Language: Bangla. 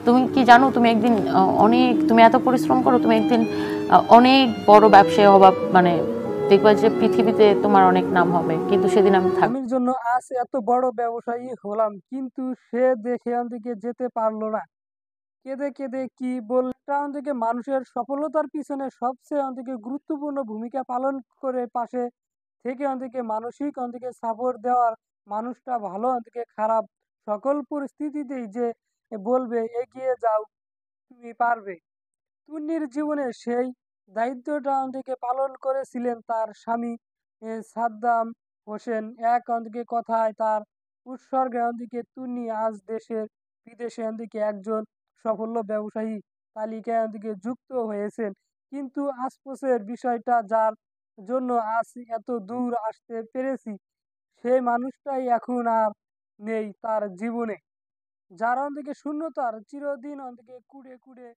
তুমি কি জানো, তুমি একদিন তুমি এত পরিশ্রম করো, তুমি একদিন অনেক বড় ব্যবসায়ী হবা, মানে দেখবা যে পৃথিবীতে তোমার অনেক নাম হবে, কিন্তু সেদিন আমি থাকবো। আমির জন্য আজ এত বড় ব্যবসায়ী হলাম, কিন্তু সে দেখে দিকে যেতে পারলো না। কেঁদে কেঁদে কি বলটা থেকে মানুষের সফলতার পিছনে সবচেয়ে অন্তিকে গুরুত্বপূর্ণ ভূমিকা পালন করে পাশে থেকে অন্তিকে মানসিক অন্তিকে সাপোর্ট দেওয়ার মানুষটা ভালো অন্তিকে খারাপ সকল পরিস্থিতিতেই যে বলবে এগিয়ে যাও, তুমি পারবে। তুন্নির জীবনে সেই দায়িত্বটা অন্তিকে পালন করেছিলেন তার স্বামী সাদ্দাম হোসেন। এক অন্তিকে কথায় তার উৎসর্গে অন্তিকে তুন্নি আজ দেশের বিদেশে অন্তিকে একজন সফল ব্যবসায়ী তালিকায় অন্তিকে যুক্ত হয়েছেন। কিন্তু আফসোসের বিষয়টা, যার জন্য আজ এত দূর আসতে পেরেছি, সেই মানুষটাই এখন আর নেই তার জীবনে। যার অন্তিকে শূন্যতার চিরদিন অন্তিকে কুড়ে কুড়ে